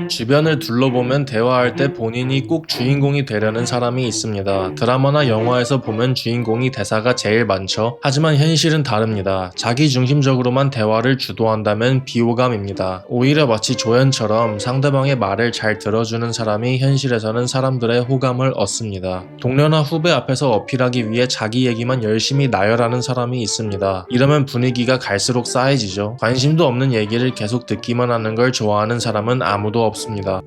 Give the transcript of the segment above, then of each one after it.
주변을 둘러보면 대화할 때 본인이 꼭 주인공이 되려는 사람이 있습니다. 드라마나 영화에서 보면 주인공이 대사가 제일 많죠. 하지만 현실은 다릅니다. 자기 중심적으로만 대화를 주도한다면 비호감입니다. 오히려 마치 조연처럼 상대방의 말을 잘 들어주는 사람이 현실에서는 사람들의 호감을 얻습니다. 동료나 후배 앞에서 어필하기 위해 자기 얘기만 열심히 나열하는 사람이 있습니다. 이러면 분위기가 갈수록 싸해지죠. 관심도 없는 얘기를 계속 듣기만 하는 걸 좋아하는 사람은 아무도 없습니다.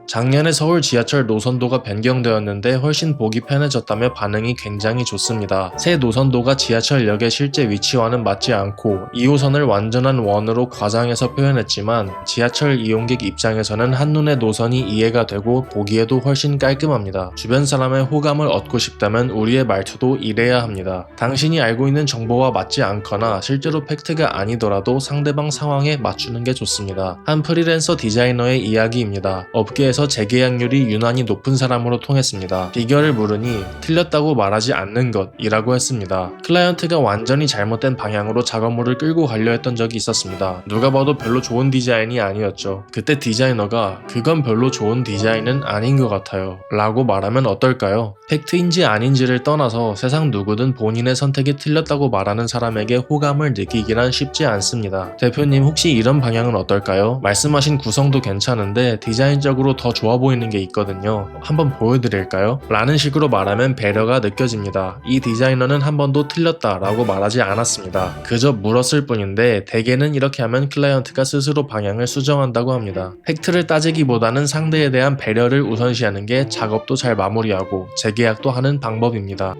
작년에 서울 지하철 노선도가 변경되었는데 훨씬 보기 편해졌다며 반응이 굉장히 좋습니다. 새 노선도가 지하철역의 실제 위치와는 맞지 않고 2호선을 완전한 원으로 과장해서 표현했지만 지하철 이용객 입장에서는 한눈에 노선이 이해가 되고 보기에도 훨씬 깔끔합니다. 주변 사람의 호감을 얻고 싶다면 우리의 말투도 이래야 합니다. 당신이 알고 있는 정보와 맞지 않거나 실제로 팩트가 아니더라도 상대방 상황에 맞추는 게 좋습니다. 한 프리랜서 디자이너의 이야기입니다. 업계에서 재계약률이 유난히 높은 사람으로 통했습니다. 비결을 물으니 틀렸다고 말하지 않는 것이라고 했습니다. 클라이언트가 완전히 잘못된 방향으로 작업물을 끌고 가려 했던 적이 있었습니다. 누가 봐도 별로 좋은 디자인이 아니었죠. 그때 디자이너가 그건 별로 좋은 디자인은 아닌 것 같아요 라고 말하면 어떨까요? 팩트인지 아닌지를 떠나서 세상 누구든 본인의 선택이 틀렸다고 말하는 사람에게 호감을 느끼기란 쉽지 않습니다. 대표님 혹시 이런 방향은 어떨까요? 말씀하신 구성도 괜찮은데 디자인적으로 더 좋아 보이는 게 있거든요. 한번 보여드릴까요? 라는 식으로 말하면 배려가 느껴집니다. 이 디자이너는 한 번도 틀렸다 라고 말하지 않았습니다. 그저 물었을 뿐인데 대개는 이렇게 하면 클라이언트가 스스로 방향을 수정한다고 합니다. 팩트를 따지기보다는 상대에 대한 배려를 우선시하는 게 작업도 잘 마무리하고 재계약도 하는 방법입니다.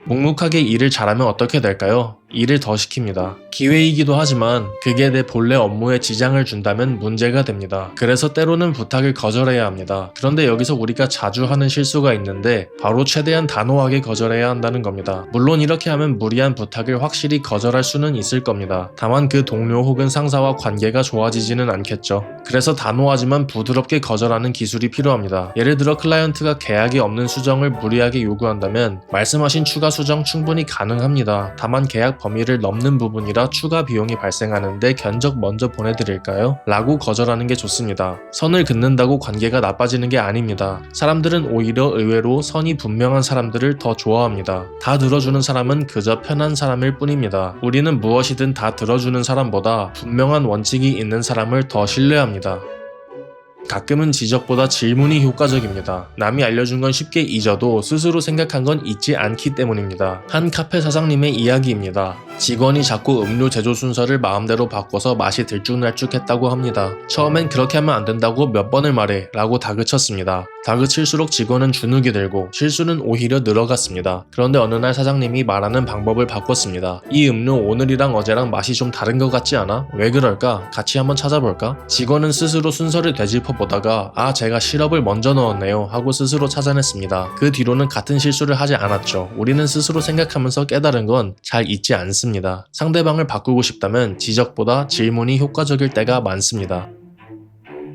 묵묵하게 일을 잘하면 어떻게 될까요? 일을 더 시킵니다. 기회이기도 하지만 그게 내 본래 업무에 지장을 준다면 문제가 됩니다. 그래서 때로는 부탁을 거절해야 합니다. 그런데 여기서 우리가 자주 하는 실수가 있는데 바로 최대한 단호하게 거절해야 한다는 겁니다. 물론 이렇게 하면 무리한 부탁을 확실히 거절할 수는 있을 겁니다. 다만 그 동료 혹은 상사와 관계가 좋아지지는 않겠죠. 그래서 단호하지만 부드럽게 거절하는 기술이 필요합니다. 예를 들어 클라이언트가 계약에 없는 수정을 무리하게 요구한다면 말씀하신 추가 수정 충분히 가능합니다. 다만 계약 범위를 넘는 부분이라 추가 비용이 발생하는데 견적 먼저 보내드릴까요? 라고 거절하는 게 좋습니다. 선을 긋는다고 관계가 나빠지는 게 아닙니다. 사람들은 오히려 의외로 선이 분명한 사람들을 더 좋아합니다. 다 들어주는 사람은 그저 편한 사람일 뿐입니다. 우리는 무엇이든 다 들어주는 사람보다 분명한 원칙이 있는 사람을 더 신뢰합니다. 가끔은 지적보다 질문이 효과적입니다. 남이 알려준 건 쉽게 잊어도 스스로 생각한 건 잊지 않기 때문입니다. 한 카페 사장님의 이야기입니다. 직원이 자꾸 음료 제조 순서를 마음대로 바꿔서 맛이 들쭉날쭉했다고 합니다. 처음엔 그렇게 하면 안 된다고 몇 번을 말해 라고 다그쳤습니다. 다그칠수록 직원은 주눅이 들고 실수는 오히려 늘어갔습니다. 그런데 어느 날 사장님이 말하는 방법을 바꿨습니다. 이 음료 오늘이랑 어제랑 맛이 좀 다른 것 같지 않아? 왜 그럴까? 같이 한번 찾아볼까? 직원은 스스로 순서를 되짚어보다가 제가 시럽을 먼저 넣었네요 하고 스스로 찾아냈습니다. 그 뒤로는 같은 실수를 하지 않았죠. 우리는 스스로 생각하면서 깨달은 건 잘 잊지 않습니다. 상대방을 바꾸고 싶다면 지적보다 질문이 효과적일 때가 많습니다.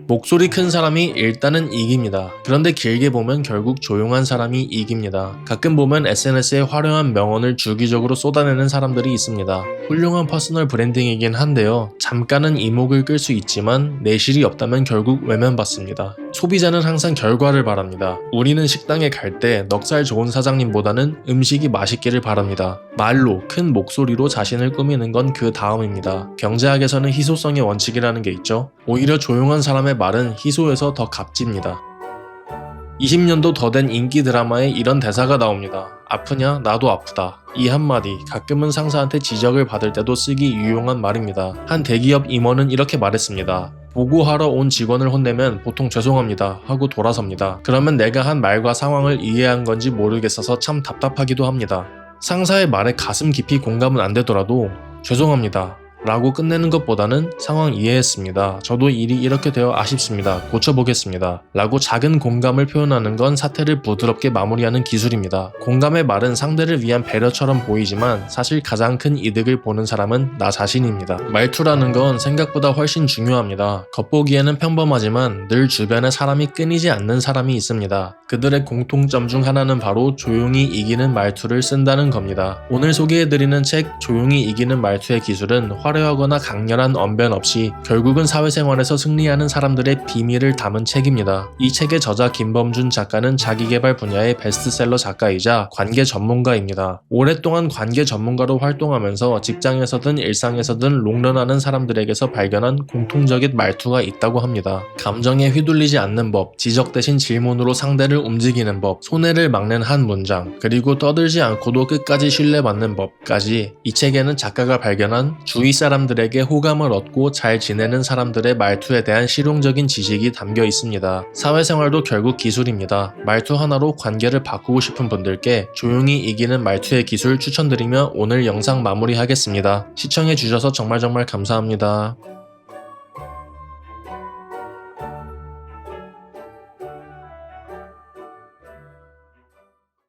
목소리 큰 사람이 일단은 이깁니다. 그런데 길게 보면 결국 조용한 사람이 이깁니다. 가끔 보면 SNS에 화려한 명언을 주기적으로 쏟아내는 사람들이 있습니다. 훌륭한 퍼스널 브랜딩이긴 한데요. 잠깐은 이목을 끌 수 있지만 내실이 없다면 결국 외면받습니다. 소비자는 항상 결과를 바랍니다. 우리는 식당에 갈 때 넉살 좋은 사장님보다는 음식이 맛있기를 바랍니다. 말로, 큰 목소리로 자신을 꾸미는 건 그 다음입니다. 경제학에서는 희소성의 원칙이라는 게 있죠. 오히려 조용한 사람의 말은 희소해서 더 값집니다. 20년도 더 된 인기 드라마에 이런 대사가 나옵니다. 아프냐? 나도 아프다. 이 한마디 가끔은 상사한테 지적을 받을 때도 쓰기 유용한 말입니다. 한 대기업 임원은 이렇게 말했습니다. 보고하러 온 직원을 혼내면 보통 죄송합니다 하고 돌아섭니다. 그러면 내가 한 말과 상황을 이해한 건지 모르겠어서 참 답답하기도 합니다. 상사의 말에 가슴 깊이 공감은 안 되더라도 죄송합니다 라고 끝내는 것보다는 상황 이해했습니다. 저도 일이 이렇게 되어 아쉽습니다. 고쳐보겠습니다. 라고 작은 공감을 표현하는 건 사태를 부드럽게 마무리하는 기술입니다. 공감의 말은 상대를 위한 배려처럼 보이지만 사실 가장 큰 이득을 보는 사람은 나 자신입니다. 말투라는 건 생각보다 훨씬 중요합니다. 겉보기에는 평범하지만 늘 주변에 사람이 끊이지 않는 사람이 있습니다. 그들의 공통점 중 하나는 바로 조용히 이기는 말투를 쓴다는 겁니다. 오늘 소개해드리는 책 조용히 이기는 말투의 기술은 화려하거나 강렬한 언변 없이 결국은 사회생활에서 승리하는 사람들의 비밀을 담은 책입니다. 이 책의 저자 김범준 작가는 자기계발 분야의 베스트셀러 작가이자 관계 전문가입니다. 오랫동안 관계 전문가로 활동하면서 직장에서든 일상에서든 롱런하는 사람들에게서 발견한 공통적인 말투가 있다고 합니다. 감정에 휘둘리지 않는 법, 지적 대신 질문으로 상대를 움직이는 법, 손해를 막는 한 문장, 그리고 떠들지 않고도 끝까지 신뢰받는 법까지 이 책에는 작가가 발견한 주위 사람들에게 호감을 얻고 잘 지내는 사람들의 말투에 대한 실용적인 지식이 담겨 있습니다. 사회생활도 결국 기술입니다. 말투 하나로 관계를 바꾸고 싶은 분들께 조용히 이기는 말투의 기술 추천드리며 오늘 영상 마무리하겠습니다. 시청해주셔서 정말 감사합니다.